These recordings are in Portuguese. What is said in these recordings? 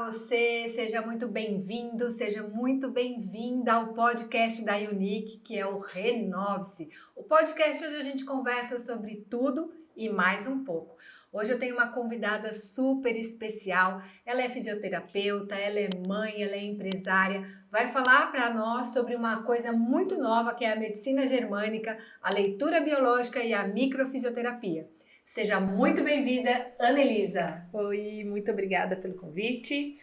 você, seja muito bem-vindo, seja muito bem-vinda ao podcast da Unique, que é o Renove-se, o podcast onde a gente conversa sobre tudo e mais um pouco. Hoje eu tenho uma convidada super especial, ela é fisioterapeuta, ela é mãe, ela é empresária, vai falar para nós sobre uma coisa muito nova que é a medicina germânica, a leitura biológica e a microfisioterapia. Seja muito bem-vinda, Annelisa. Oi, muito obrigada pelo convite,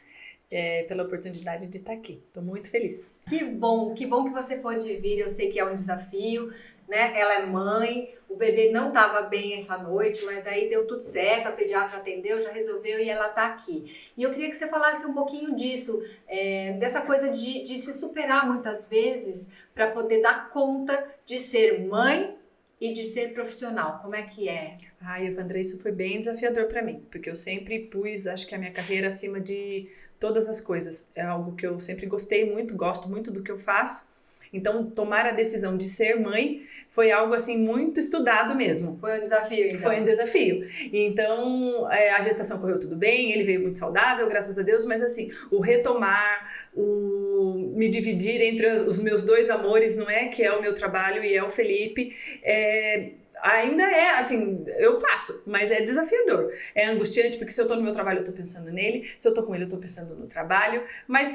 pela oportunidade de estar aqui. Estou muito feliz. Que bom que você pôde vir. Eu sei que é um desafio, né? Ela é mãe, o bebê não estava bem essa noite, mas aí deu tudo certo, a pediatra atendeu, já resolveu e ela está aqui. E eu queria que você falasse um pouquinho disso, dessa coisa de se superar muitas vezes para poder dar conta de ser mãe e de ser profissional. Como é que é? Ai, Evandra, isso foi bem desafiador para mim, porque eu sempre pus, acho que a minha carreira acima de todas as coisas. É algo que eu sempre gostei muito, gosto muito do que eu faço. Então, tomar a decisão de ser mãe foi algo, assim, muito estudado mesmo. Foi um desafio, então? Foi um desafio. Então, a gestação correu tudo bem, ele veio muito saudável, graças a Deus, mas, assim, o retomar, me dividir entre os meus dois amores, não é? Que é o meu trabalho e é o Felipe, ainda é, assim, eu faço, mas é desafiador. É angustiante, porque se eu tô no meu trabalho, eu tô pensando nele, se eu tô com ele, eu tô pensando no trabalho, mas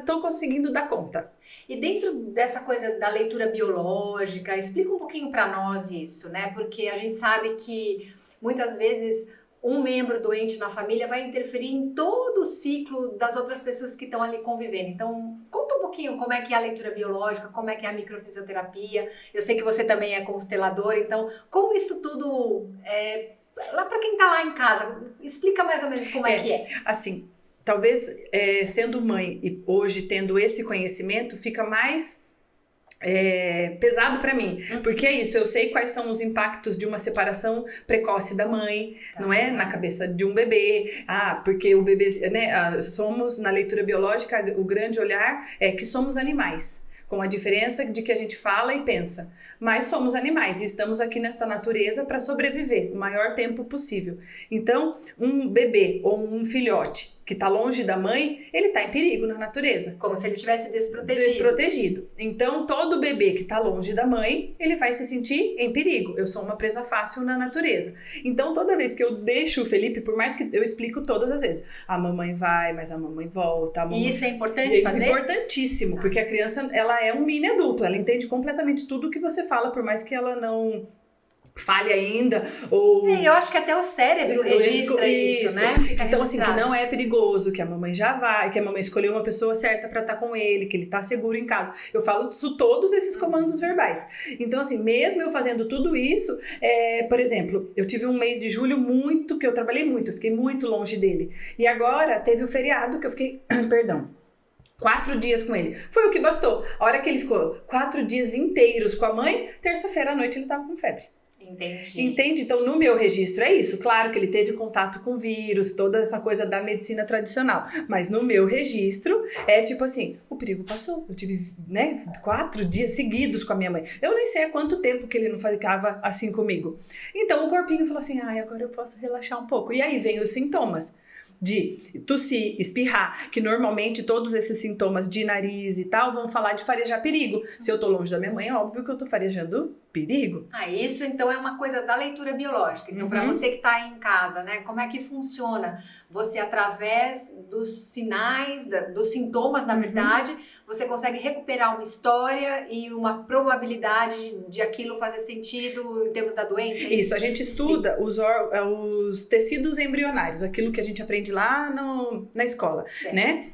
tô conseguindo dar conta. E dentro dessa coisa da leitura biológica, explica um pouquinho para nós isso, né? Porque a gente sabe que muitas vezes um membro doente na família vai interferir em todo o ciclo das outras pessoas que estão ali convivendo. Então, conta um pouquinho como é que é a leitura biológica, como é que é a microfisioterapia. Eu sei que você também é constelador, então como isso tudo lá para quem está lá em casa, explica mais ou menos como é que é. Assim, talvez sendo mãe e hoje tendo esse conhecimento, fica mais pesado para mim, porque é isso, eu sei quais são os impactos de uma separação precoce da mãe, não é? Na cabeça de um bebê, porque o bebê, né, somos, na leitura biológica, o grande olhar é que somos animais, com a diferença de que a gente fala e pensa, mas somos animais e estamos aqui nesta natureza para sobreviver o maior tempo possível. Então, um bebê ou um filhote que está longe da mãe, ele está em perigo na natureza. Como se ele estivesse desprotegido. Desprotegido. Então, todo bebê que está longe da mãe, ele vai se sentir em perigo. Eu sou uma presa fácil na natureza. Então, toda vez que eu deixo o Felipe, por mais que eu explico todas as vezes, a mamãe vai, mas a mamãe volta. E isso é importante fazer? É importantíssimo, porque a criança, ela é um mini adulto, ela entende completamente tudo o que você fala, por mais que ela não fale ainda, ou... eu acho que até o cérebro registra isso, né? Fica então, registrado. assim, que não é perigoso, que a mamãe já vai, que a mamãe escolheu uma pessoa certa pra estar com ele, que ele tá seguro em casa. Eu falo todos esses comandos verbais. Então, assim, mesmo eu fazendo tudo isso, por exemplo, eu tive um mês de julho que eu trabalhei muito, eu fiquei muito longe dele. E agora, teve o feriado que eu fiquei, 4 dias com ele. Foi o que bastou. A hora que ele ficou 4 dias inteiros com a mãe, terça-feira à noite ele tava com febre. Entendi. Entende? Então, no meu registro é isso. Claro que ele teve contato com vírus, toda essa coisa da medicina tradicional. Mas no meu registro é tipo assim, o perigo passou. Eu tive, 4 dias seguidos com a minha mãe. Eu nem sei há quanto tempo que ele não ficava assim comigo. Então, o corpinho falou assim, agora eu posso relaxar um pouco. E aí vem os sintomas de tossir, espirrar, que normalmente todos esses sintomas de nariz e tal vão falar de farejar perigo. Se eu tô longe da minha mãe, é óbvio que eu tô farejando perigo. Isso então é uma coisa da leitura biológica. Então, para você que tá aí em casa, né, como é que funciona? Você, através dos sinais, dos sintomas, na verdade, você consegue recuperar uma história e uma probabilidade de aquilo fazer sentido em termos da doença? Isso, a gente estuda os tecidos embrionários, aquilo que a gente aprende lá na escola, certo, né?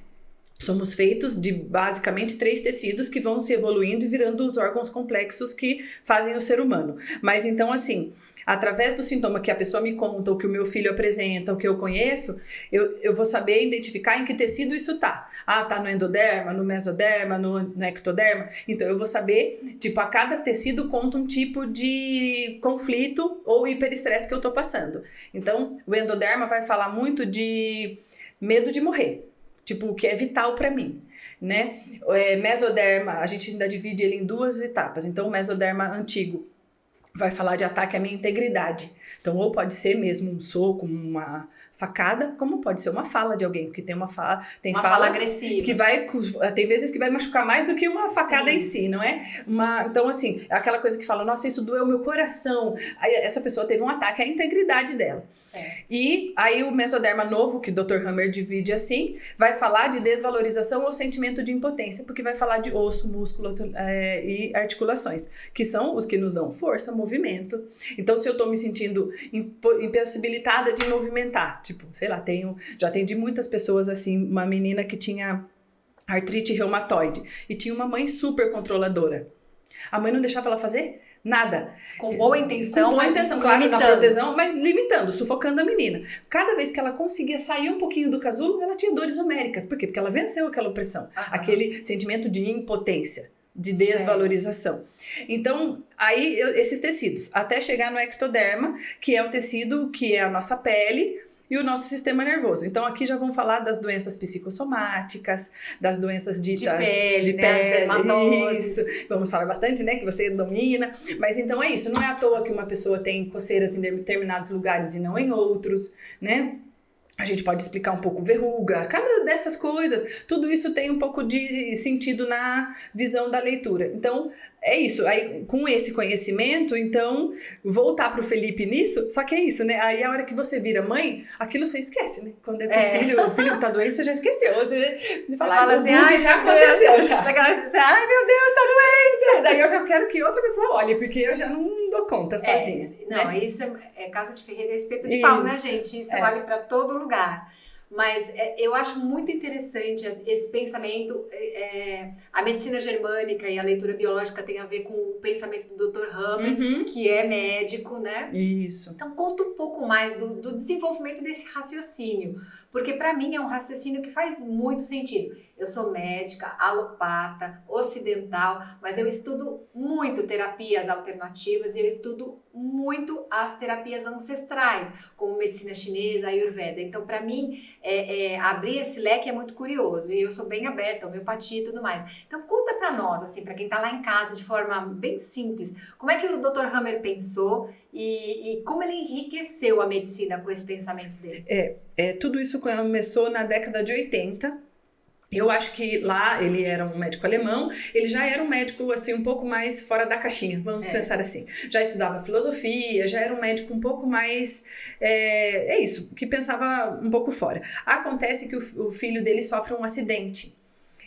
Somos feitos de basicamente 3 tecidos que vão se evoluindo e virando os órgãos complexos que fazem o ser humano. Mas então, assim, através do sintoma que a pessoa me conta, o que o meu filho apresenta, o que eu conheço, eu vou saber identificar em que tecido isso tá. Tá no endoderma, no mesoderma, no ectoderma. Então, eu vou saber, a cada tecido conta um tipo de conflito ou hiperestresse que eu tô passando. Então, o endoderma vai falar muito de medo de morrer. O que é vital para mim, né? Mesoderma, a gente ainda divide ele em 2 etapas. Então, o mesoderma antigo vai falar de ataque à minha integridade. Então, ou pode ser mesmo um soco, uma facada, como pode ser uma fala de alguém, porque tem uma fala fala agressiva. Que tem vezes que vai machucar mais do que uma facada em si, não é? Então, assim, aquela coisa que fala, nossa, isso doeu meu coração. Aí, essa pessoa teve um ataque à integridade dela. Certo. E aí o mesoderma novo, que o Dr. Hammer divide assim, vai falar de desvalorização ou sentimento de impotência, porque vai falar de osso, músculo e articulações, que são os que nos dão força, movimento. Então, se eu tô me sentindo impossibilitada de movimentar, tipo, sei lá, já atendi muitas pessoas assim, uma menina que tinha artrite reumatoide e tinha uma mãe super controladora. A mãe não deixava ela fazer nada. Com boa intenção, claro, na proteção, mas limitando, sufocando a menina. Cada vez que ela conseguia sair um pouquinho do casulo, ela tinha dores homéricas. Por quê? Porque ela venceu aquela opressão, aquele sentimento de impotência, de desvalorização. Então, aí esses tecidos, até chegar no ectoderma, que é o tecido que é a nossa pele e o nosso sistema nervoso. Então, aqui já vamos falar das doenças psicossomáticas, das doenças ditas de pele, as dermatoses. Isso. Vamos falar bastante, né, que você domina. Mas então é isso, não é à toa que uma pessoa tem coceiras em determinados lugares e não em outros, né? A gente pode explicar um pouco verruga, cada dessas coisas, tudo isso tem um pouco de sentido na visão da leitura. Então, é isso. Aí, com esse conhecimento, então, voltar pro Felipe nisso, só que é isso, né? Aí, a hora que você vira mãe, aquilo você esquece, né? Quando é com o filho que tá doente, você já esqueceu. Você fala assim, já aconteceu. Já. Ai, meu Deus, tá doente! Daí eu já quero que outra pessoa olhe, porque eu já não dou conta sozinha. Não, isso é casa de ferreiro, é espeto de pau, né, gente? Isso vale pra todo lugar. Mas eu acho muito interessante esse pensamento. A medicina germânica e a leitura biológica tem a ver com o pensamento do Dr. Hammer, que é médico, né? Isso. Então, conta um pouco mais do desenvolvimento desse raciocínio. Porque, para mim, é um raciocínio que faz muito sentido. Eu sou médica, alopata, ocidental, mas eu estudo muito terapias alternativas e eu estudo muito as terapias ancestrais, como medicina chinesa, ayurveda. Então, para mim, abrir esse leque é muito curioso e eu sou bem aberta, homeopatia e tudo mais. Então, conta para nós, assim, para quem tá lá em casa de forma bem simples, como é que o Dr. Hammer pensou e como ele enriqueceu a medicina com esse pensamento dele? Tudo isso começou na década de 80. Eu acho que lá ele era um médico alemão, ele já era um médico assim um pouco mais fora da caixinha, vamos pensar assim. Já estudava filosofia, já era um médico um pouco mais, que pensava um pouco fora. Acontece que o filho dele sofre um acidente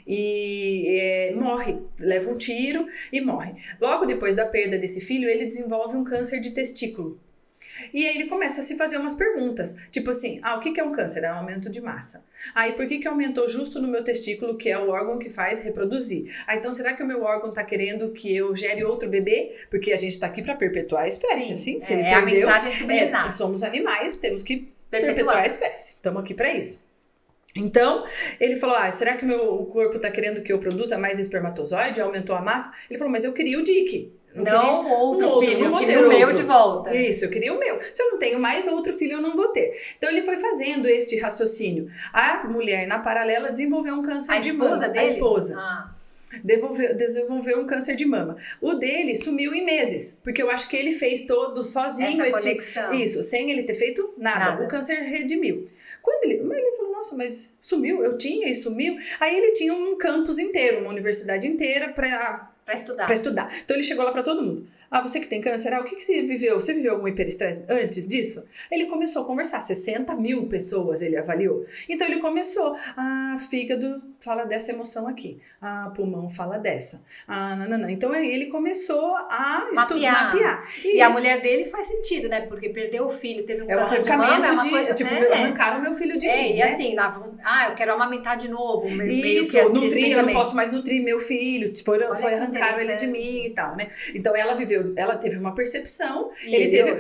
e morre, leva um tiro e morre. Logo depois da perda desse filho, ele desenvolve um câncer de testículo. E aí ele começa a se fazer umas perguntas, tipo assim, o que é um câncer? É um aumento de massa. E por que aumentou justo no meu testículo, que é o órgão que faz reproduzir? Então será que o meu órgão tá querendo que eu gere outro bebê? Porque a gente tá aqui para perpetuar a espécie, assim. Se ele perdeu, a mensagem subliminar. Somos animais, temos que perpetuar a espécie. Estamos aqui para isso. Então, ele falou, será que o meu corpo tá querendo que eu produza mais espermatozoide? Aumentou a massa? Ele falou, mas eu queria o Dick. Não outro filho, eu queria o meu de volta. Isso, eu queria o meu. Se eu não tenho mais outro filho, eu não vou ter. Então, ele foi fazendo este raciocínio. A mulher, na paralela, desenvolveu um câncer de mama. A esposa dele? A esposa. Desenvolveu um câncer de mama. O dele sumiu em meses, porque eu acho que ele fez todo sozinho. Essa conexão. Isso, sem ele ter feito nada. O câncer redimiu. Quando ele falou, nossa, mas sumiu? Eu tinha e sumiu? Aí ele tinha um campus inteiro, uma universidade inteira para estudar. Então ele chegou lá para todo mundo. Você que tem câncer, o que você viveu? Você viveu algum hiperestresse antes disso? Ele começou a conversar, 60 mil pessoas ele avaliou. Então ele começou, fígado fala dessa emoção aqui, pulmão fala dessa, nananã. Então aí ele começou a mapear. E a mulher dele faz sentido, né? Porque perdeu o filho, teve um câncer de mama, é uma coisa... arrancaram meu filho de mim, e assim, eu quero amamentar de novo. Isso, nutrir, eu não posso mais nutrir meu filho, arrancaram ele de mim e tal, né? Então ela teve uma percepção,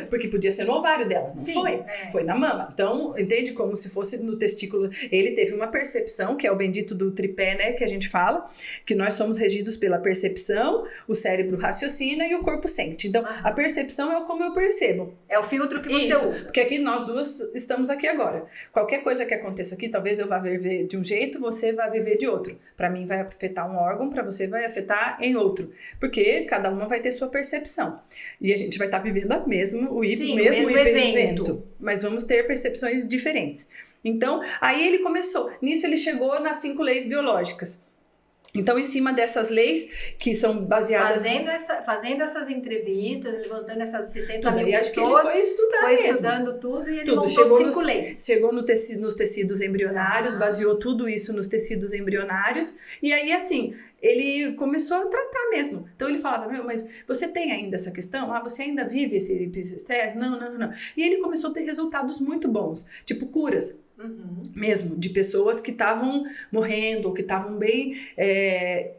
porque podia ser no ovário dela, não foi? Foi na mama. Então, entende? Como se fosse no testículo. Ele teve uma percepção, que é o bendito do tripé, né? Que a gente fala, que nós somos regidos pela percepção, o cérebro raciocina e o corpo sente. Então, a percepção é como eu percebo. É o filtro que você usa. Porque aqui nós duas estamos aqui agora. Qualquer coisa que aconteça aqui, talvez eu vá viver de um jeito, você vai viver de outro. Para mim vai afetar um órgão, para você vai afetar em outro, porque cada uma vai ter sua percepção. E a gente vai estar vivendo o mesmo evento, mas vamos ter percepções diferentes. Então, aí ele começou. Nisso ele chegou nas 5 leis biológicas. Então, em cima dessas leis que são baseadas... Fazendo essas entrevistas, levantando essas 60 tudo. mil E acho pessoas, que ele foi estudando tudo e ele montou chegou 5 leis. Chegou nos tecidos embrionários, baseou tudo isso nos tecidos embrionários. E aí, assim, ele começou a tratar mesmo. Então, ele falava, mas você tem ainda essa questão? Você ainda vive esse estresse? Não. E ele começou a ter resultados muito bons, tipo curas. Mesmo, de pessoas que estavam morrendo ou que estavam bem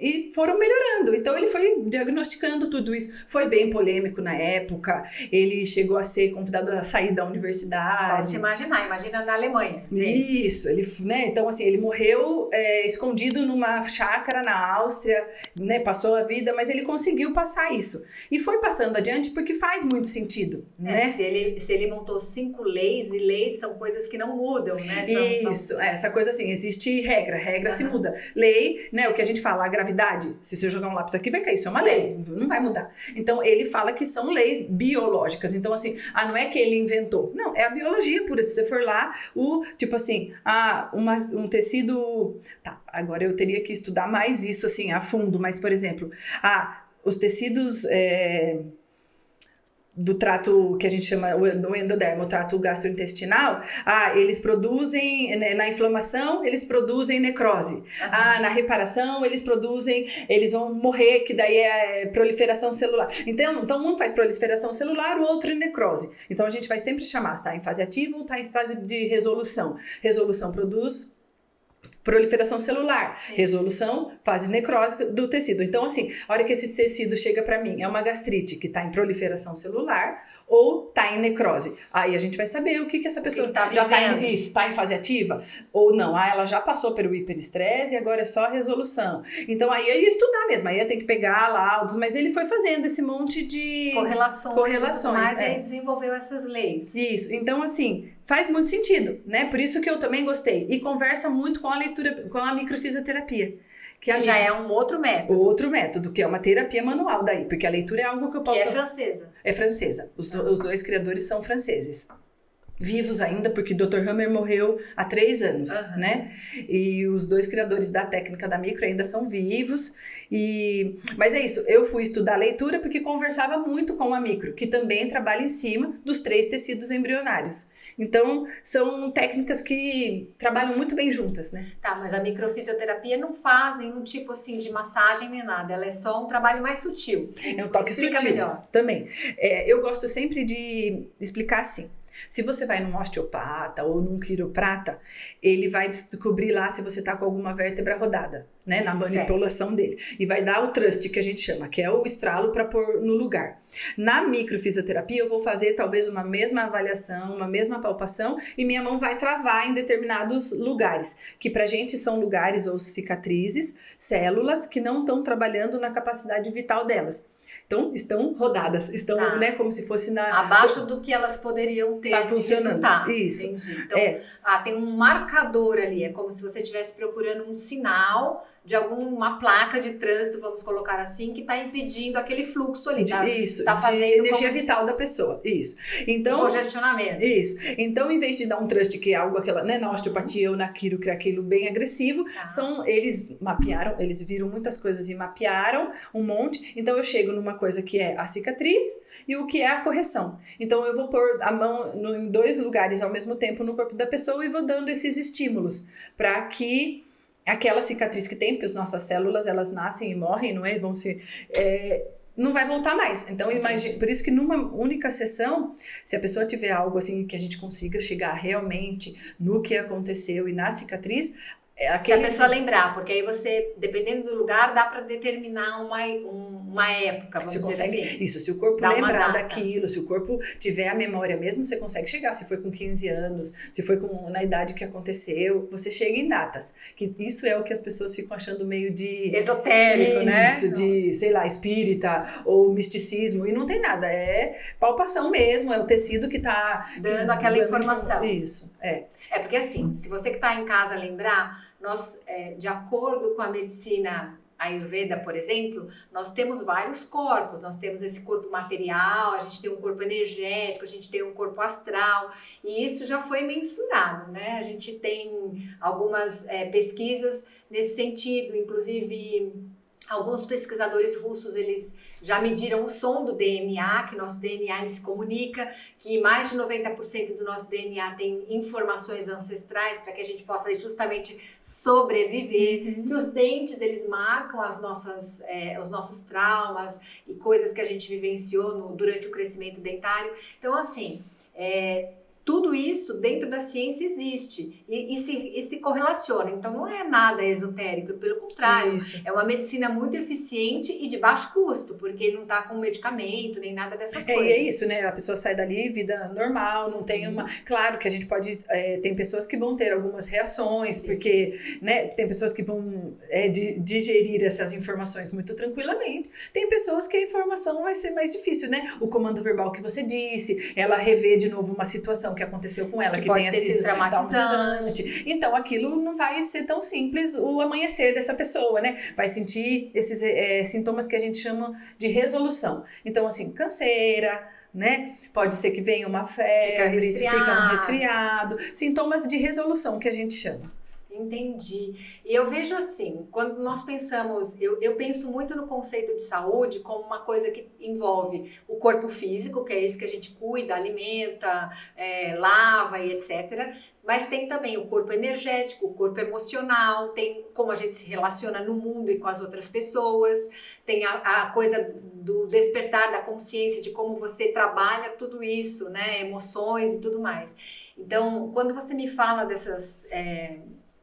e foram melhorando. Então ele foi diagnosticando tudo isso. Foi bem polêmico na época. Ele chegou a ser convidado a sair da universidade. Posso imagina na Alemanha. Isso, então assim, ele morreu escondido numa chácara na Áustria, né, passou a vida, mas ele conseguiu passar isso. E foi passando adiante porque faz muito sentido, né? Se ele montou 5 leis, e leis são coisas que não mudam, né? Essa coisa assim, existe regra se muda. Lei, né, o que a gente fala, a gravidade, se você jogar um lápis aqui vai cair, isso é uma lei, não vai mudar. Então ele fala que são leis biológicas, então assim, não é que ele inventou, não, é a biologia pura, se você for lá, tipo assim, um tecido, agora eu teria que estudar mais isso assim, a fundo, mas por exemplo, os tecidos... do trato que a gente chama o endodermo, o trato gastrointestinal, eles produzem, né, na inflamação, eles produzem necrose. Na reparação, eles vão morrer, que daí é proliferação celular. Então um faz proliferação celular, o outro é necrose. Então a gente vai sempre chamar, tá em fase ativa ou tá em fase de resolução. Resolução produz proliferação celular, sim. Resolução, fase necrótica do tecido. Então, assim, a hora que esse tecido chega para mim, é uma gastrite que está em proliferação celular ou está em necrose. Aí a gente vai saber o que essa pessoa já está em fase ativa ou não. Ela já passou pelo hiperestresse e agora é só resolução. Então, aí ia estudar mesmo, aí ia ter que pegar laudos, mas ele foi fazendo esse monte de correlações. E aí desenvolveu essas leis. Isso. Então, assim, faz muito sentido, né? Por isso que eu também gostei. E conversa muito com a leitura, com a microfisioterapia. Que já é um outro método. Outro método, que é uma terapia manual daí. Porque a leitura é algo que eu posso... Que é francesa. É francesa. Os 2 criadores são franceses. Vivos ainda, porque o Dr. Hammer morreu há 3 anos, né? E os 2 criadores da técnica da micro ainda são vivos. Mas é isso, eu fui estudar a leitura porque conversava muito com a micro, que também trabalha em cima dos 3 tecidos embrionários. Então, são técnicas que trabalham muito bem juntas, né? Tá, mas a microfisioterapia não faz nenhum tipo assim de massagem nem nada, ela é só um trabalho mais sutil. É um toque sutil. Explica melhor. Também. Eu gosto sempre de explicar assim. Se você vai num osteopata ou num quiroprata, ele vai descobrir lá se você tá com alguma vértebra rodada, né? Na manipulação dele. E vai dar o trust, que a gente chama, que é o estralo para pôr no lugar. Na microfisioterapia, eu vou fazer talvez uma mesma avaliação, uma mesma palpação, e minha mão vai travar em determinados lugares, que pra gente são lugares ou cicatrizes, células que não estão trabalhando na capacidade vital delas. Então, estão rodadas, estão, né, como se fosse abaixo do que elas poderiam ter de resultado. Isso. Entendi. Então, tem um marcador ali, é como se você estivesse procurando um sinal de alguma placa de trânsito, vamos colocar assim, que está impedindo aquele fluxo ali. Isso, tá fazendo de energia vital da pessoa. Isso. Então, congestionamento. Isso. Então, em vez de dar um trust, que é algo né, na osteopatia ou na quiro, que é aquilo bem agressivo, eles mapearam, eles viram muitas coisas e mapearam um monte. Então, eu chego numa coisa que é a cicatriz e o que é a correção. Então, eu vou pôr a mão em 2 lugares ao mesmo tempo no corpo da pessoa e vou dando esses estímulos para que aquela cicatriz que tem, porque as nossas células, elas nascem e morrem, não é? Não vai voltar mais. Então, imagine, por isso que numa única sessão, se a pessoa tiver algo assim que a gente consiga chegar realmente no que aconteceu e na cicatriz, se a pessoa lembrar, porque aí você, dependendo do lugar, dá para determinar uma época, vamos dizer assim. Isso, se o corpo lembrar daquilo, se o corpo tiver a memória mesmo, você consegue chegar. Se foi com 15 anos, se foi na idade que aconteceu, você chega em datas. Que isso é o que as pessoas ficam achando meio de... esotérico, né? Isso, de, sei lá, espírita ou misticismo. E não tem nada, é palpação mesmo, é o tecido que tá... dando aquela informação. Isso, porque assim, se você que tá em casa lembrar, nós, de acordo com a medicina Ayurveda, por exemplo, nós temos vários corpos, nós temos esse corpo material, a gente tem um corpo energético, a gente tem um corpo astral, e isso já foi mensurado, né? A gente tem algumas pesquisas nesse sentido, inclusive alguns pesquisadores russos, eles já mediram o som do DNA, que nosso DNA ele se comunica, que mais de 90% do nosso DNA tem informações ancestrais para que a gente possa justamente sobreviver, que os dentes eles marcam os nossos traumas e coisas que a gente vivenciou durante o crescimento dentário. Então, assim, tudo isso dentro da ciência existe e se correlaciona. Então não é nada esotérico, pelo contrário, é uma medicina muito eficiente e de baixo custo, porque não está com medicamento nem nada dessas coisas. E é isso, né? A pessoa sai dali, vida normal, não tem uma... Claro que a gente pode... tem pessoas que vão ter algumas reações, porque né, tem pessoas que vão digerir essas informações muito tranquilamente. Tem pessoas que a informação vai ser mais difícil, né? O comando verbal que você disse, ela rever de novo uma situação que aconteceu com ela, que tenha sido traumatizante. Então, aquilo não vai ser tão simples o amanhecer dessa pessoa, né? Vai sentir esses sintomas que a gente chama de resolução. Então, assim, canseira, né? Pode ser que venha uma febre, fica um resfriado. Sintomas de resolução que a gente chama. Entendi. E eu vejo assim, quando nós pensamos, eu penso muito no conceito de saúde como uma coisa que envolve o corpo físico, que é esse que a gente cuida, alimenta, lava e etc. Mas tem também o corpo energético, o corpo emocional, tem como a gente se relaciona no mundo e com as outras pessoas, tem a coisa do despertar da consciência, de como você trabalha tudo isso, né? Emoções e tudo mais. Então, quando você me fala dessas...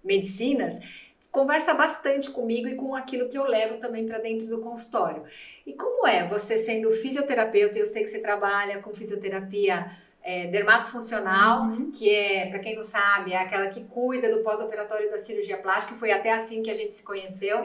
medicinas, conversa bastante comigo e com aquilo que eu levo também para dentro do consultório. E como é você sendo fisioterapeuta, eu sei que você trabalha com fisioterapia dermatofuncional, que é, para quem não sabe, é aquela que cuida do pós-operatório da cirurgia plástica, foi até assim que a gente se conheceu.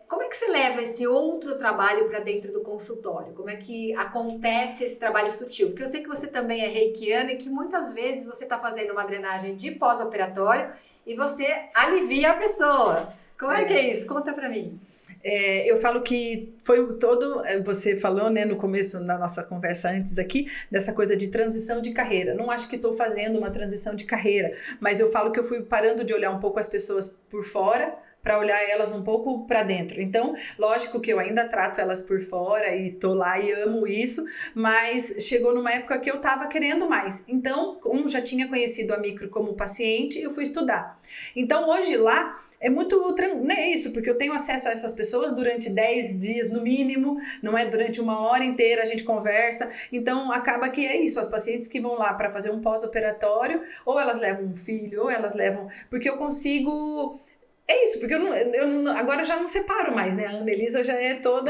Como é que você leva esse outro trabalho para dentro do consultório? Como é que acontece esse trabalho sutil? Porque eu sei que você também é reikiana e que muitas vezes você está fazendo uma drenagem de pós-operatório e você alivia a pessoa. Como é que é isso? Conta para mim. Eu falo que foi todo, você falou, né, no começo da nossa conversa antes aqui, dessa coisa de transição de carreira. Não acho que estou fazendo uma transição de carreira, mas eu falo que eu fui parando de olhar um pouco as pessoas por fora, para olhar elas um pouco para dentro. Então, lógico que eu ainda trato elas por fora e tô lá e amo isso, mas chegou numa época que eu tava querendo mais. Então, como já tinha conhecido a micro como paciente, eu fui estudar. Então, hoje lá, é muito, não é isso, porque eu tenho acesso a essas pessoas durante 10 dias no mínimo, não é durante uma hora inteira, a gente conversa, então acaba que é isso, as pacientes que vão lá para fazer um pós-operatório, ou elas levam um filho, ou elas levam, porque eu consigo... É isso, porque agora eu já não separo mais, né? A Annelisa já é toda...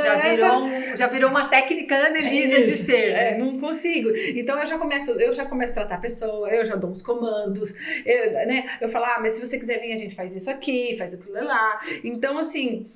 Já virou uma técnica Annelisa de ser. Né? Não consigo. Então eu já começo a tratar a pessoa, eu já dou uns comandos, né? Eu falo, mas se você quiser vir, a gente faz isso aqui, faz aquilo lá. Então, assim...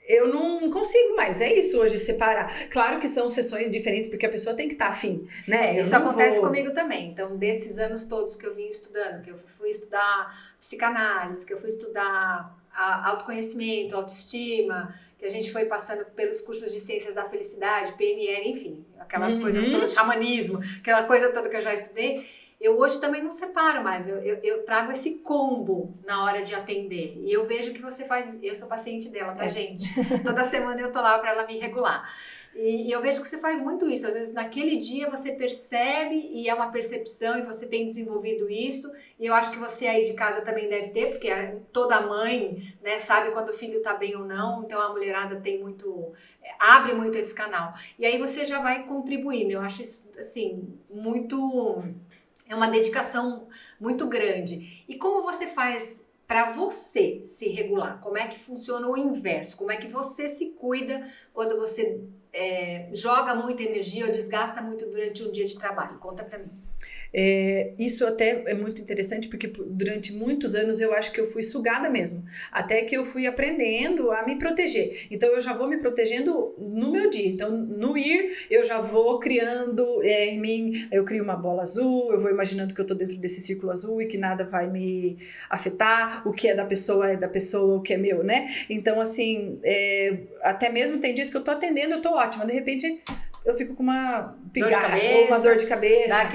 eu não consigo mais, é isso hoje, separar. Claro que são sessões diferentes, porque a pessoa tem que estar afim, né? Isso acontece comigo também. Então, desses anos todos que eu vim estudando, que eu fui estudar psicanálise, que eu fui estudar autoconhecimento, autoestima, que a gente foi passando pelos cursos de ciências da felicidade, PNL, enfim, aquelas coisas todas, xamanismo, aquela coisa toda que eu já estudei. Eu hoje também não separo mais, eu trago esse combo na hora de atender. E eu vejo que você faz, eu sou paciente dela, tá, gente? Toda semana eu tô lá para ela me regular. E eu vejo que você faz muito isso. Às vezes naquele dia você percebe e é uma percepção e você tem desenvolvido isso. E eu acho que você aí de casa também deve ter, porque toda mãe, né, sabe quando o filho tá bem ou não. Então a mulherada tem abre muito esse canal. E aí você já vai contribuindo. Eu acho isso, assim, muito... É uma dedicação muito grande. E como você faz para você se regular? Como é que funciona o inverso? Como é que você se cuida quando você joga muita energia ou desgasta muito durante um dia de trabalho? Conta para mim. Isso até é muito interessante, porque durante muitos anos eu acho que eu fui sugada mesmo, até que eu fui aprendendo a me proteger. Então eu já vou me protegendo no meu dia. Então no ir eu já vou criando em mim, eu crio uma bola azul, eu vou imaginando que eu tô dentro desse círculo azul e que nada vai me afetar, o que é da pessoa, o que é meu, né? Então assim, até mesmo tem dias que eu tô atendendo, eu tô ótima, de repente eu fico com uma pigarra ou uma dor de cabeça.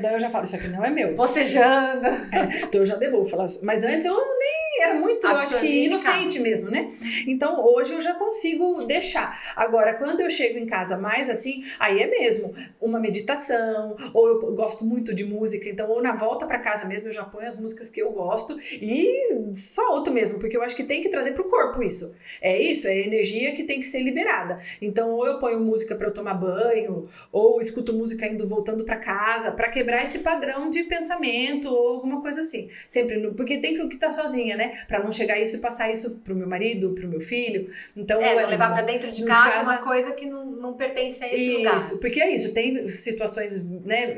Daí eu já falo, isso aqui não é meu. Bocejando. Então eu já devolvo. Mas antes eu nem era muito, eu acho que inocente mesmo, né? Então hoje eu já consigo deixar. Agora, quando eu chego em casa mais assim, aí é mesmo uma meditação, ou eu gosto muito de música, então ou na volta pra casa mesmo eu já ponho as músicas que eu gosto e solto mesmo, porque eu acho que tem que trazer pro corpo isso. É energia que tem que ser liberada. Então ou eu ponho música pra eu tomar banho, ou escuto música indo voltando para casa, para quebrar esse padrão de pensamento ou alguma coisa assim. Sempre porque tem que estar sozinha, né? Para não chegar isso e passar isso pro meu marido, pro meu filho. Então, não levar para dentro de casa uma coisa que não pertence a esse lugar. Isso, porque é isso, tem situações, né?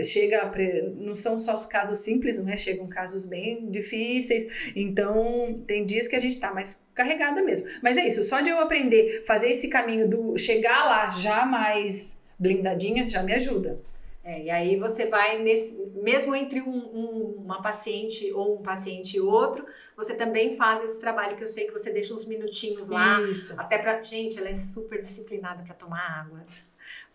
Não são só casos simples, né? Chegam casos bem difíceis. Então, tem dias que a gente tá mais carregada mesmo. Mas é isso, só de eu aprender, fazer esse caminho do chegar lá já mais blindadinha, já me ajuda. E aí você vai, mesmo entre uma paciente ou um paciente e outro, você também faz esse trabalho que eu sei que você deixa uns minutinhos lá. Isso. Até pra... Gente, ela é super disciplinada para tomar água.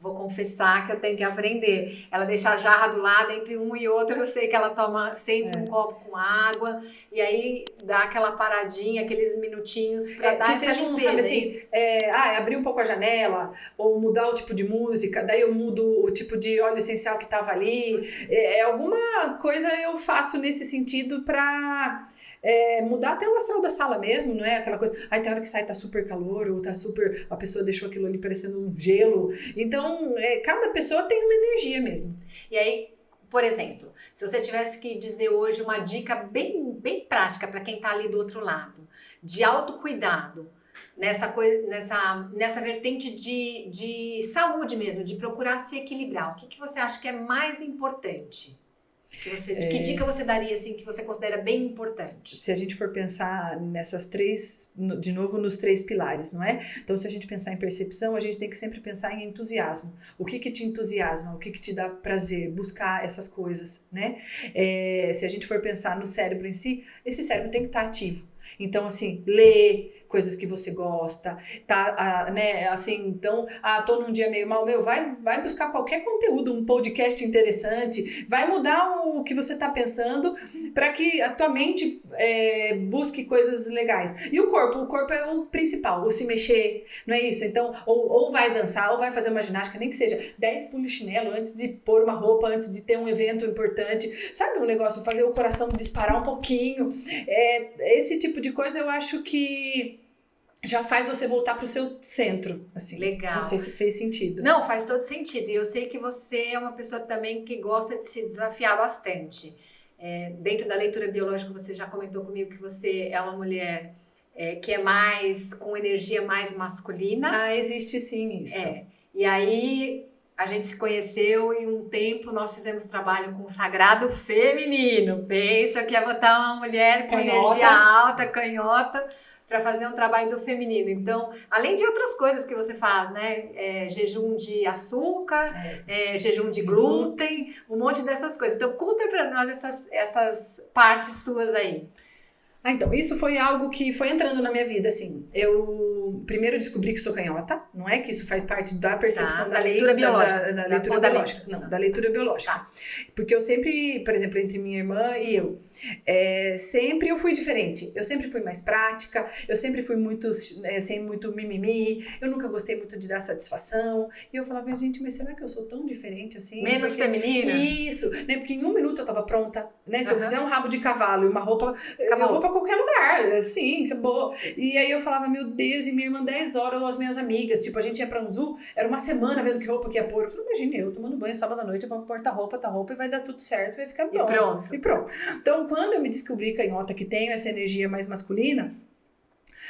Vou confessar que eu tenho que aprender. Ela deixa a jarra do lado, entre um e outro, eu sei que ela toma sempre um copo com água, e aí dá aquela paradinha, aqueles minutinhos para dar essa limpeza. Sabe assim, abrir um pouco a janela, ou mudar o tipo de música, daí eu mudo o tipo de óleo essencial que tava ali. Alguma coisa eu faço nesse sentido para... mudar até o astral da sala mesmo, não é aquela coisa, tem hora que sai, tá super calor, ou tá super, a pessoa deixou aquilo ali parecendo um gelo, então cada pessoa tem uma energia mesmo. E aí, por exemplo, se você tivesse que dizer hoje uma dica bem, bem prática para quem tá ali do outro lado, de autocuidado, nessa vertente de saúde mesmo, de procurar se equilibrar, o que você acha que é mais importante? Que dica você daria, assim, que você considera bem importante? Se a gente for pensar nessas de novo nos 3 pilares, não é? Então, se a gente pensar em percepção, a gente tem que sempre pensar em entusiasmo. O que te entusiasma? O que te dá prazer? Buscar essas coisas, né? Se a gente for pensar no cérebro em si, esse cérebro tem que estar ativo. Então, assim, ler coisas que você gosta, né, assim, então, tô num dia meio mal, vai buscar qualquer conteúdo, um podcast interessante, vai mudar o que você tá pensando para que a tua mente busque coisas legais. E o corpo é o principal, o se mexer, não é isso? Então, ou vai dançar, ou vai fazer uma ginástica, nem que seja 10 pulos-chinelo antes de pôr uma roupa, antes de ter um evento importante, sabe um negócio, fazer o coração disparar um pouquinho, esse tipo de coisa eu acho que já faz você voltar pro seu centro, assim. Legal. Não sei se fez sentido. Não, faz todo sentido. E eu sei que você é uma pessoa também que gosta de se desafiar bastante. Dentro da leitura biológica, você já comentou comigo que você é uma mulher que é mais, com energia mais masculina. Existe sim isso. E aí, a gente se conheceu e um tempo nós fizemos trabalho com o sagrado feminino. Pensa que ia botar uma mulher com energia alta, canhota, para fazer um trabalho do feminino. Então, além de outras coisas que você faz, né? Jejum de açúcar, jejum de glúten, um monte dessas coisas. Então, conta para nós essas partes suas aí. Então, isso foi algo que foi entrando na minha vida, assim. Eu primeiro descobri que sou canhota, não é que isso faz parte da percepção da leitura biológica. Da leitura biológica. Não, da leitura biológica. Tá. Porque eu sempre, por exemplo, entre minha irmã e eu, sempre eu fui diferente. Eu sempre fui mais prática, eu sempre fui sem muito mimimi, eu nunca gostei muito de dar satisfação. E eu falava, gente, mas será que eu sou tão diferente assim? Menos feminina? Isso, né? Porque em 1 minuto eu tava pronta, né? Se eu fizer um rabo de cavalo e uma roupa, eu vou pra qualquer lugar, assim, acabou. E aí eu falava, meu Deus, e minha irmã 10 horas, ou as minhas amigas, tipo, a gente ia pra um zoo, era uma semana vendo que roupa que ia pôr. Eu falei, imagina, eu tomando banho sábado à noite, eu vou pôr tá roupa e vai dar tudo certo, vai ficar bom. E pronto. Então, quando eu me descobri canhota, que tenho essa energia mais masculina,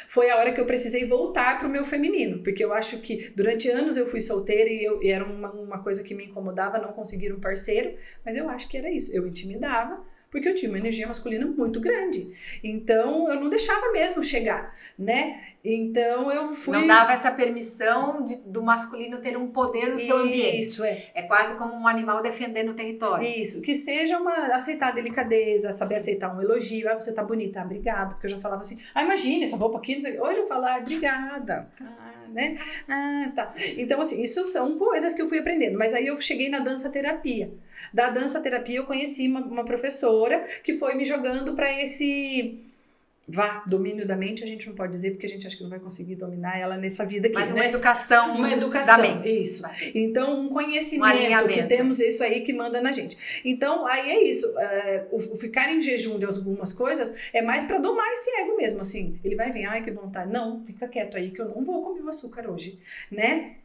foi a hora que eu precisei voltar pro meu feminino, porque eu acho que durante anos eu fui solteira e era uma coisa que me incomodava não conseguir um parceiro, mas eu acho que era isso, eu intimidava, porque eu tinha uma energia masculina muito grande. Então, eu não deixava mesmo chegar, né? Então, eu fui... Não dava essa permissão do masculino ter um poder no seu ambiente. Isso, é. É quase como um animal defendendo o território. Isso, que seja aceitar a delicadeza, saber aceitar um elogio. Ah, você tá bonita, obrigada. Porque eu já falava assim, imagina essa roupa aqui, não sei. Hoje eu falo, obrigada. Né? Tá. Então, assim, isso são coisas que eu fui aprendendo. Mas aí eu cheguei na dança-terapia. Da dança-terapia eu conheci uma professora que foi me jogando para esse... domínio da mente, a gente não pode dizer, porque a gente acha que não vai conseguir dominar ela nessa vida aqui, mas né? uma educação da mente. Isso. Então, um conhecimento que temos isso aí que manda na gente. Então, aí é isso. O ficar em jejum de algumas coisas é mais pra domar esse ego mesmo, assim. Ele vai vir, ai, que vontade. Não, fica quieto aí que eu não vou comer o açúcar hoje, né?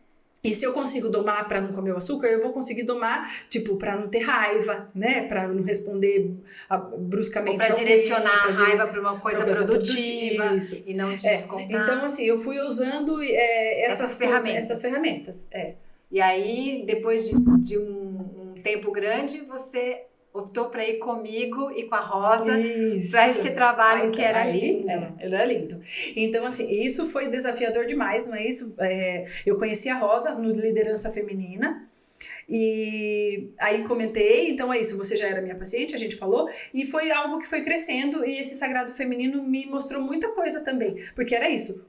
E se eu consigo domar para não comer o açúcar, eu vou conseguir domar, tipo, para não ter raiva, né? Para não responder bruscamente. Para direcionar a raiva para uma coisa produtiva isso. E não te descontar. Então, assim, eu fui usando essas ferramentas. E aí, depois de um tempo grande, você optou para ir comigo e com a Rosa para esse trabalho que era lindo. Ele era lindo. Então, assim, isso foi desafiador demais, não é isso? Eu conheci a Rosa no Liderança Feminina. E aí comentei, então é isso, você já era minha paciente, a gente falou, e foi algo que foi crescendo, e esse sagrado feminino me mostrou muita coisa também, porque era isso,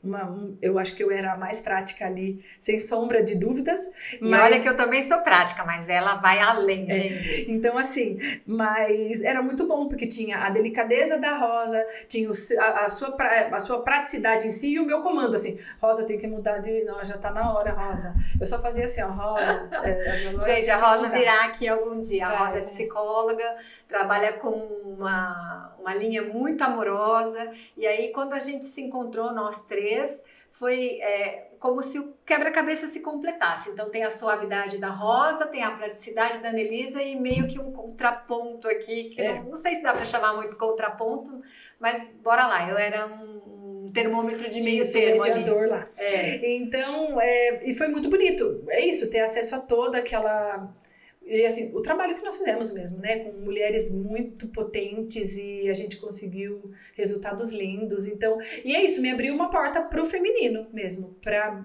eu acho que eu era a mais prática ali, sem sombra de dúvidas. Mas... olha que eu também sou prática, mas ela vai além, gente. Então assim, mas era muito bom, porque tinha a delicadeza da Rosa, tinha a sua praticidade em si e o meu comando, assim, Rosa tem que mudar não, já tá na hora, Rosa. Eu só fazia assim, ó, Rosa... Gente, a Rosa virá aqui algum dia. A Rosa é psicóloga, trabalha com uma linha muito amorosa. E aí, quando a gente se encontrou, nós três, foi como se o quebra-cabeça se completasse. Então, tem a suavidade da Rosa, tem a praticidade da Annelisa e meio que um contraponto aqui, que não sei se dá para chamar muito contraponto, mas bora lá. Eu era um termômetro de meio termo mediador ali. Lá. Então, e foi muito bonito. É isso, ter acesso a toda aquela... E assim, o trabalho que nós fizemos mesmo, né? Com mulheres muito potentes e a gente conseguiu resultados lindos. Então, e é isso, me abriu uma porta pro feminino mesmo. Pra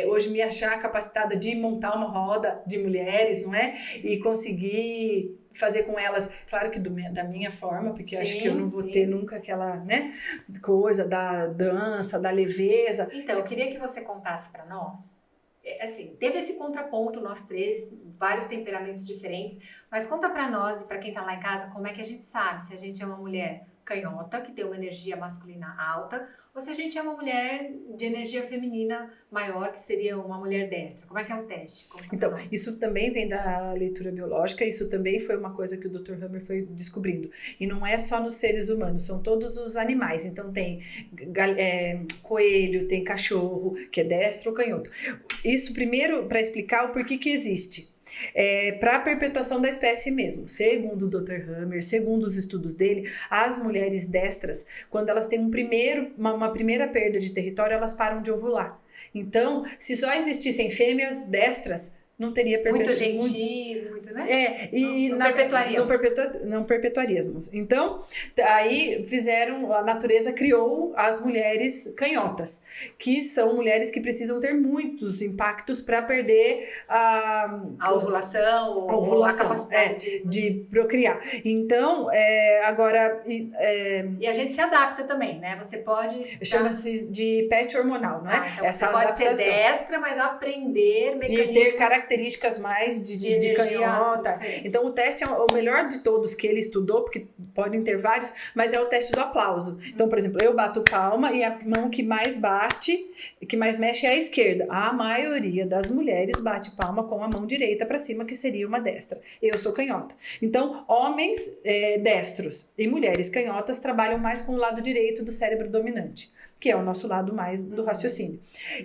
hoje me achar capacitada de montar uma roda de mulheres, não é? E conseguir fazer com elas, claro que da minha forma, porque eu acho que eu não vou ter nunca aquela, né, coisa da dança, da leveza. Então, eu queria que você contasse para nós, assim, teve esse contraponto, nós três, vários temperamentos diferentes, mas conta para nós e para quem tá lá em casa, como é que a gente sabe se a gente é uma mulher canhota, que tem uma energia masculina alta, ou se a gente é uma mulher de energia feminina maior, que seria uma mulher destra. Como é que é o teste? Então, isso também vem da leitura biológica, isso também foi uma coisa que o Dr. Hammer foi descobrindo. E não é só nos seres humanos, são todos os animais. Então, tem coelho, tem cachorro, que é destro ou canhoto. Isso primeiro para explicar o porquê que existe. Para a perpetuação da espécie mesmo. Segundo o Dr. Hammer, segundo os estudos dele, as mulheres destras, quando elas têm uma primeira perda de território, elas param de ovular. Então, se só existissem fêmeas destras, não teria perpetuação. Muito gentis, muito, né? E não perpetuaríamos. Então, aí a natureza criou as mulheres canhotas, que são mulheres que precisam ter muitos impactos para perder a ovulação, a capacidade de procriar. Então, agora... E a gente se adapta também, né? Você pode... Chama-se de PET hormonal, não é? Então essa você pode ser destra, mas aprender mecanismos... E ter características mais de canhota. Então, o teste é o melhor de todos que ele estudou, porque podem ter vários, mas é o teste do aplauso. Então, por exemplo, eu bato palma e a mão que mais bate, que mais mexe é a esquerda. A maioria das mulheres bate palma com a mão direita para cima, que seria uma destra. Eu sou canhota. Então, homens destros e mulheres canhotas trabalham mais com o lado direito do cérebro dominante, que é o nosso lado mais do raciocínio.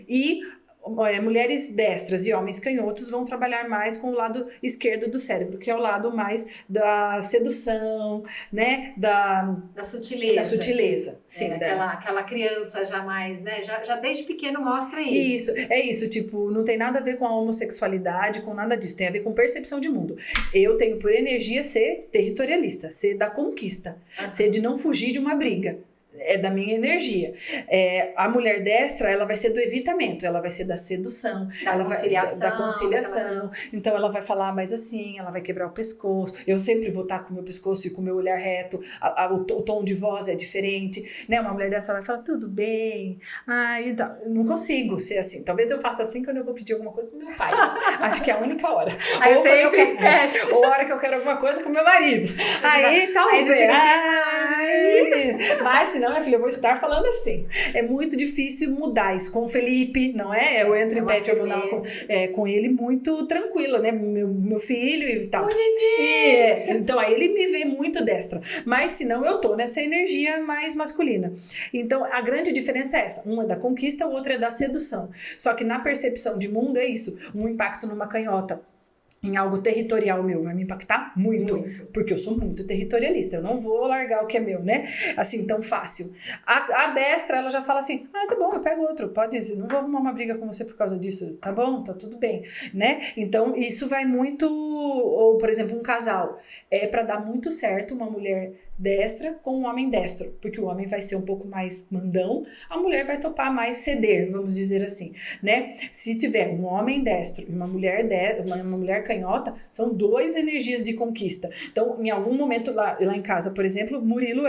E mulheres destras e homens canhotos vão trabalhar mais com o lado esquerdo do cérebro, que é o lado mais da sedução, né? Da sutileza. Da sutileza, sim. Aquela criança jamais, né? Já desde pequeno mostra isso. Isso, tipo, não tem nada a ver com a homossexualidade, com nada disso, tem a ver com percepção de mundo. Eu tenho por energia ser territorialista, ser da conquista, ser de não fugir de uma briga. É da minha energia. A mulher destra, ela vai ser do evitamento, ela vai ser da sedução, da conciliação. Então ela vai falar mais assim, ela vai quebrar o pescoço. Eu sempre vou estar com o meu pescoço e com o meu olhar reto, o tom de voz é diferente, né? Uma mulher destra vai falar, tudo bem. Não consigo ser assim. Talvez eu faça assim quando eu vou pedir alguma coisa pro meu pai. Acho que é a única hora. Aí você repete. Ou a hora que eu quero alguma coisa com meu marido. Aí talvez. Mas senão, minha filha, eu vou estar falando assim. É muito difícil mudar isso. Com o Felipe, não é? Eu entro em pet hormonal com ele muito tranquila, né? Meu filho e tal. Então, aí ele me vê muito destra. Mas senão eu tô nessa energia mais masculina. Então, a grande diferença é essa. Uma é da conquista, o outro é da sedução. Só que na percepção de mundo é isso. Um impacto numa canhota em algo territorial meu vai me impactar muito, porque eu sou muito territorialista, eu não vou largar o que é meu, né? Assim, tão fácil. A destra, ela já fala assim, tá bom, eu pego outro, pode dizer, não vou arrumar uma briga com você por causa disso, tá bom, tá tudo bem, né? Então, isso vai muito, ou por exemplo, um casal, é para dar muito certo uma mulher destra com um homem destro, porque o homem vai ser um pouco mais mandão, a mulher vai topar mais ceder, vamos dizer assim, né? Se tiver um homem destro e uma mulher canhota, são duas energias de conquista. Então, em algum momento lá em casa, por exemplo, Murilo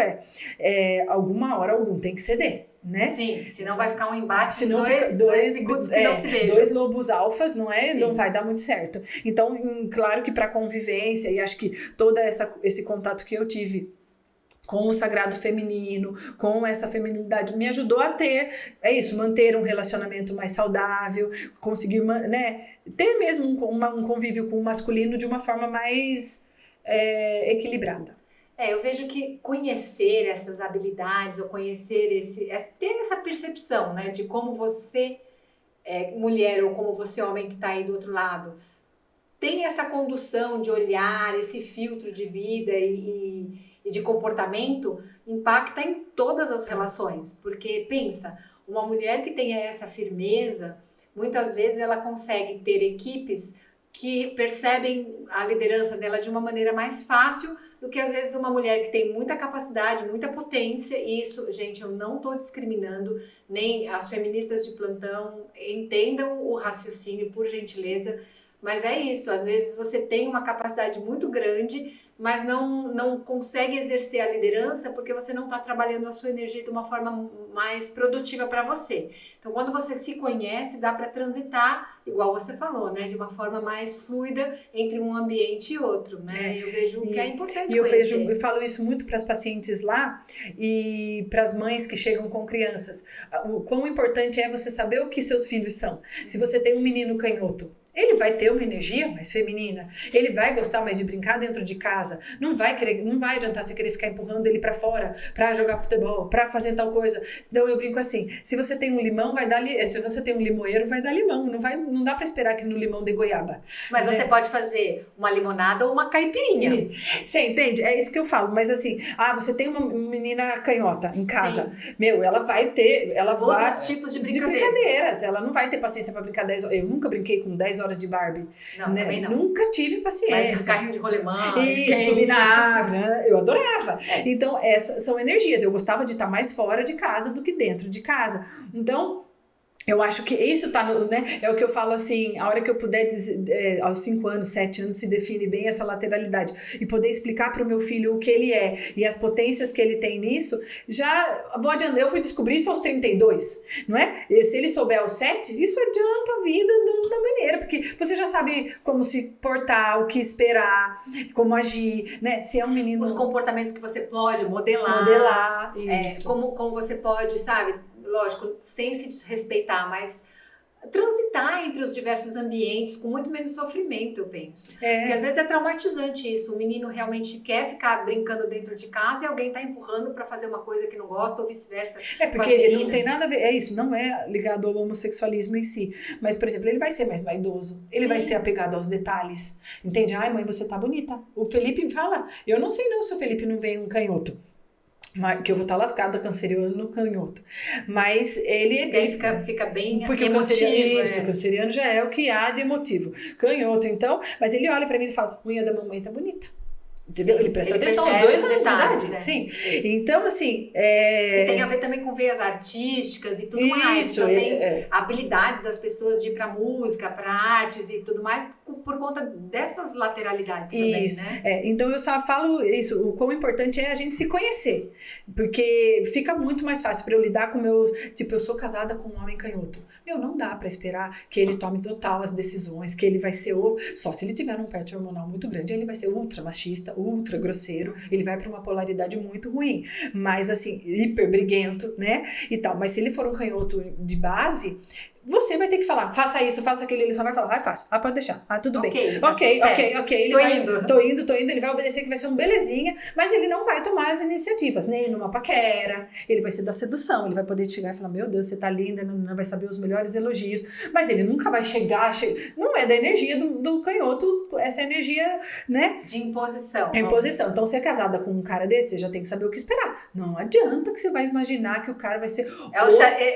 alguma hora algum tem que ceder. Né? Sim, senão vai ficar um embate de dois bicudos que não se beijam. Dois lobos alfas, não é? Sim. Não vai dar muito certo. Então, claro que para convivência, e acho que todo esse contato que eu tive com o sagrado feminino, com essa feminilidade, me ajudou a manter um relacionamento mais saudável, conseguir, né, ter mesmo um convívio com o masculino de uma forma mais equilibrada. Eu vejo que conhecer essas habilidades, ou conhecer ter essa percepção, né, de como você, mulher, ou como você, homem, que está aí do outro lado, tem essa condução de olhar, esse filtro de vida e de comportamento, impacta em todas as relações. Porque, pensa, uma mulher que tenha essa firmeza, muitas vezes ela consegue ter equipes que percebem a liderança dela de uma maneira mais fácil do que, às vezes, uma mulher que tem muita capacidade, muita potência. E isso, gente, eu não estou discriminando, nem as feministas de plantão, entendam o raciocínio, por gentileza. Mas é isso, às vezes você tem uma capacidade muito grande, mas não consegue exercer a liderança porque você não está trabalhando a sua energia de uma forma mais produtiva para você. Então, quando você se conhece, dá para transitar, igual você falou, né, de uma forma mais fluida entre um ambiente e outro, né? Eu vejo que é importante conhecer. Eu falo isso muito para as pacientes lá e para as mães que chegam com crianças. O quão importante é você saber o que seus filhos são. Se você tem um menino canhoto, ele vai ter uma energia mais feminina, ele vai gostar mais de brincar dentro de casa, não vai adiantar você querer ficar empurrando ele pra fora, pra jogar futebol, pra fazer tal coisa. Então eu brinco assim, se você tem um limão, se você tem um limoeiro, vai dar limão, não dá pra esperar que no limão dê goiaba. Mas você pode fazer uma limonada ou uma caipirinha. Você entende? É isso que eu falo, mas assim, você tem uma menina canhota em casa, sim, ela vai ter, outros tipos de brincadeiras, ela não vai ter paciência pra brincar 10 horas, eu nunca brinquei com 10 horas de Barbie. Não, né? Também não. Nunca tive paciência. Mas carrinho de rolemã, subir na árvore, né? Eu adorava. Então, essas são energias. Eu gostava de estar mais fora de casa do que dentro de casa. Então, eu acho que isso tá né? É o que eu falo assim, a hora que eu puder aos 5 anos, 7 anos, se define bem essa lateralidade e poder explicar para o meu filho o que ele é e as potências que ele tem nisso, já vou adiantar. Eu fui descobrir isso aos 32, não é? E se ele souber aos 7, isso adianta a vida da maneira, porque você já sabe como se portar, o que esperar, como agir, né? Se é um menino... Os comportamentos que você pode modelar. Isso. Como você pode, sabe... Lógico, sem se desrespeitar, mas transitar entre os diversos ambientes com muito menos sofrimento, eu penso. Porque às vezes é traumatizante isso. O menino realmente quer ficar brincando dentro de casa e alguém tá empurrando para fazer uma coisa que não gosta ou vice-versa. Porque ele não tem nada a ver, isso, não é ligado ao homossexualismo em si. Mas, por exemplo, ele vai ser mais vaidoso, ele vai ser apegado aos detalhes. Entende? Ai, mãe, você tá bonita. O Felipe fala, eu não sei não se o Felipe não vem um canhoto. Que eu vou estar lascada, canceriano no canhoto. Mas ele fica bem porque emotivo. O canceriano já é o que há de emotivo. Canhoto, então, mas ele olha pra mim e fala, unha da mamãe tá bonita. Entendeu? Sim, ele presta atenção aos 2 anos de idade. Sim. Então, assim. E tem a ver também com veias artísticas e tudo mais. Então, tem habilidades das pessoas de ir pra música, pra artes e tudo mais, por conta dessas lateralidades também, né? Então, eu só falo isso. O quão importante é a gente se conhecer. Porque fica muito mais fácil pra eu lidar com meus. Tipo, eu sou casada com um homem canhoto. Não dá pra esperar que ele tome total as decisões, que ele vai ser. Só se ele tiver um pet hormonal muito grande, ele vai ser ultra machista, ultra grosseiro, ele vai para uma polaridade muito ruim, mas assim, hiper briguento, né, e tal, mas se ele for um canhoto de base, você vai ter que falar, faça isso, faça aquilo, ele só vai falar, fácil, pode deixar, tudo bem, ok, ele tô indo, ele vai obedecer que vai ser um belezinha, mas ele não vai tomar as iniciativas, nem numa paquera, ele vai ser da sedução, ele vai poder chegar e falar, meu Deus, você tá linda, não vai saber os melhores elogios, mas ele nunca vai chegar, não é da energia do canhoto, essa energia, né? De imposição. Então, se é casada com um cara desse, você já tem que saber o que esperar, não adianta que você vai imaginar que o cara vai ser...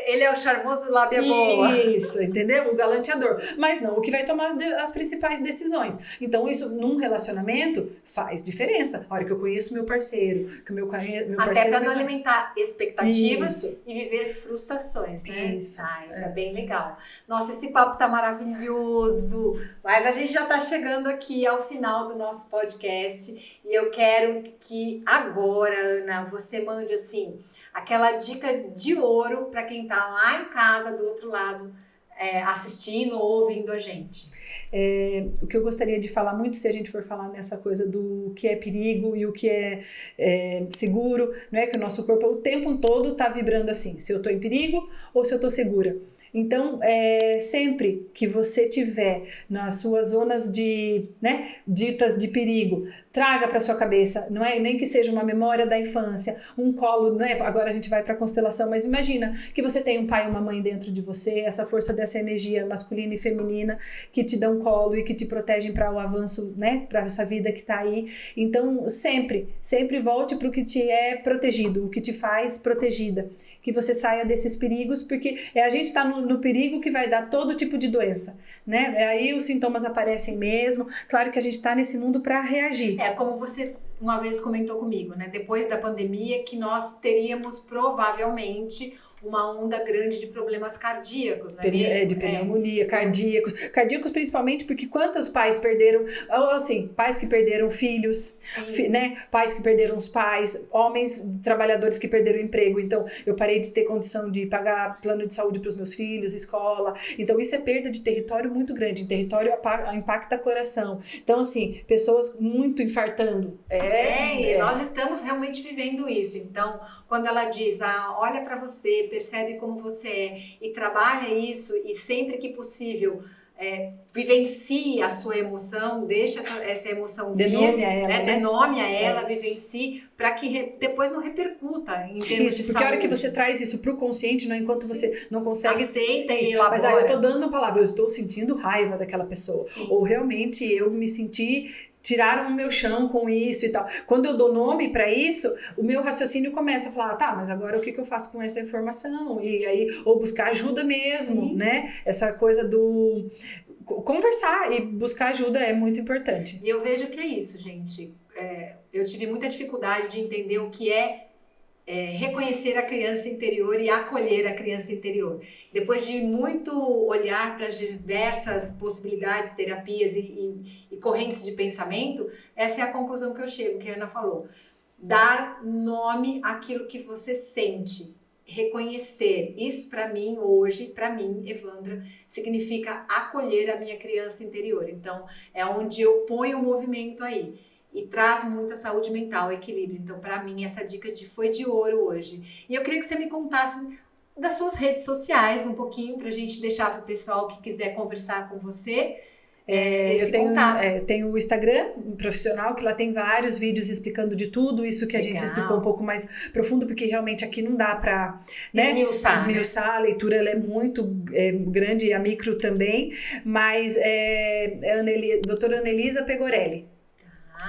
Ele é o charmoso lábia boa. Isso, entendeu? O galanteador. Mas não, o que vai tomar as principais decisões. Então, isso num relacionamento faz diferença. A hora que eu conheço meu parceiro, que o meu parceiro... Até para não alimentar expectativas e viver frustrações, né? Isso é bem legal. Nossa, esse papo tá maravilhoso. Mas a gente já tá chegando aqui ao final do nosso podcast. E eu quero que agora, Ana, você mande assim... aquela dica de ouro para quem tá lá em casa do outro lado assistindo ou ouvindo a gente. O que eu gostaria de falar muito, se a gente for falar nessa coisa do que é perigo e o que é seguro, não é que o nosso corpo o tempo todo tá vibrando assim, se eu tô em perigo ou se eu tô segura. Então, sempre que você tiver nas suas zonas ditas de perigo, traga para sua cabeça, não é nem que seja uma memória da infância, um colo, né? Agora a gente vai para a constelação, mas imagina que você tem um pai e uma mãe dentro de você, essa força dessa energia masculina e feminina que te dão colo e que te protegem para o avanço, né? Para essa vida que está aí. Então, sempre volte para o que te é protegido, o que te faz protegida. Que você saia desses perigos, porque a gente tá no perigo que vai dar todo tipo de doença, né? Aí os sintomas aparecem mesmo, claro que a gente tá nesse mundo para reagir. Como você uma vez comentou comigo, né? Depois da pandemia, que nós teríamos provavelmente uma onda grande de problemas cardíacos, não é mesmo? De pneumonia, cardíacos principalmente porque quantos pais perderam, assim, pais que perderam filhos, né? Pais que perderam os pais, homens, trabalhadores que perderam o emprego, então eu parei de ter condição de pagar plano de saúde para os meus filhos, escola, então isso é perda de território muito grande, território impacta coração, então assim, pessoas muito infartando. Nós estamos realmente vivendo isso, então quando ela diz, olha para você, percebe como você é e trabalha isso e sempre que possível vivencie a sua emoção, deixa essa emoção vir, denome a ela, né? Denome a ela, vivencie, para que depois não repercuta em termos de porque saúde. A hora que você traz isso pro consciente, não, enquanto você não consegue... Aceita e elabora. Mas aí eu tô dando a palavra, eu estou sentindo raiva daquela pessoa. Sim. Ou realmente eu me senti... tiraram o meu chão com isso e tal. Quando eu dou nome para isso, o meu raciocínio começa a falar, mas agora o que eu faço com essa informação? E aí, ou buscar ajuda mesmo, né? Essa coisa do... conversar e buscar ajuda é muito importante. E eu vejo que é isso, gente. Eu tive muita dificuldade de entender o que é reconhecer a criança interior e acolher a criança interior. Depois de muito olhar para as diversas possibilidades, terapias e correntes de pensamento, essa é a conclusão que eu chego, que a Ana falou. Dar nome àquilo que você sente. Reconhecer. Isso para mim hoje, para mim, Evandra, significa acolher a minha criança interior. Então, é onde eu ponho o movimento aí. E traz muita saúde mental, equilíbrio. Então, para mim, essa dica foi de ouro hoje. E eu queria que você me contasse das suas redes sociais um pouquinho pra gente deixar pro pessoal que quiser conversar com você. Eu tenho o Instagram profissional, que lá tem vários vídeos explicando de tudo isso que a gente explicou um pouco mais profundo, porque realmente aqui não dá para, né, esmiuçar. A leitura ela é muito grande e a micro também, mas doutora Anelisa Pegorelli,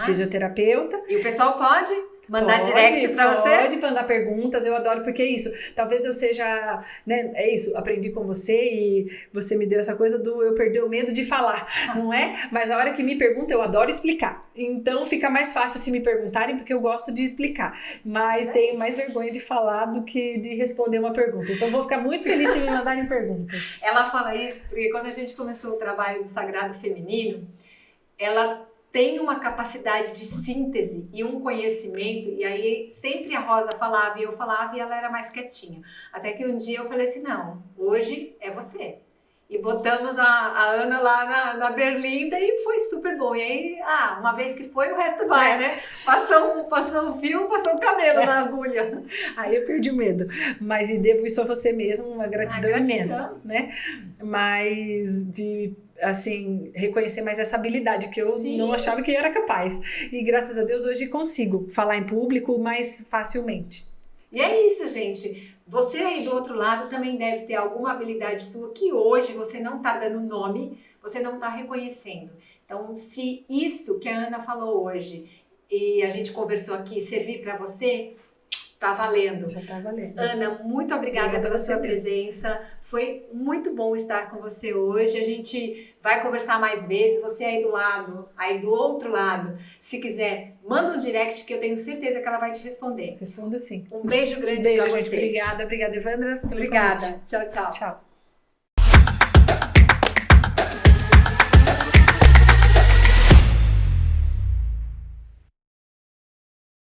fisioterapeuta. E o pessoal pode mandar direct pra você? Pode mandar perguntas, eu adoro, porque é isso. Talvez eu seja, né, é isso, aprendi com você e você me deu essa coisa do eu perder o medo de falar, não é? Mas a hora que me pergunta, eu adoro explicar. Então fica mais fácil se me perguntarem, porque eu gosto de explicar. Mas tenho mais vergonha de falar do que de responder uma pergunta. Então vou ficar muito feliz se me mandarem perguntas. Ela fala isso porque quando a gente começou o trabalho do Sagrado Feminino, ela tem uma capacidade de síntese e um conhecimento, e aí sempre a Rosa falava e eu falava e ela era mais quietinha. Até que um dia eu falei assim, não, hoje é você. E botamos a Ana lá na berlinda e foi super bom. E aí, uma vez que foi, o resto vai, né? Passou um fio, passou um cabelo na agulha. Aí eu perdi o medo. Mas devo isso a você mesmo, uma gratidão imensa, né? Mas de, assim, reconhecer mais essa habilidade que eu não achava que era capaz. E graças a Deus hoje consigo falar em público mais facilmente. E é isso, gente. Você aí do outro lado também deve ter alguma habilidade sua que hoje você não está dando nome, você não está reconhecendo. Então, se isso que a Ana falou hoje e a gente conversou aqui servir para você, tá valendo. Já tá valendo. Ana, muito obrigada pela sua presença. Foi muito bom estar com você hoje. A gente vai conversar mais vezes. Você aí do lado, aí do outro lado, se quiser, manda um direct que eu tenho certeza que ela vai te responder. Responda sim. Um beijo grande para vocês. Obrigada, Evandra. Obrigada. Tchau, tchau. Tchau.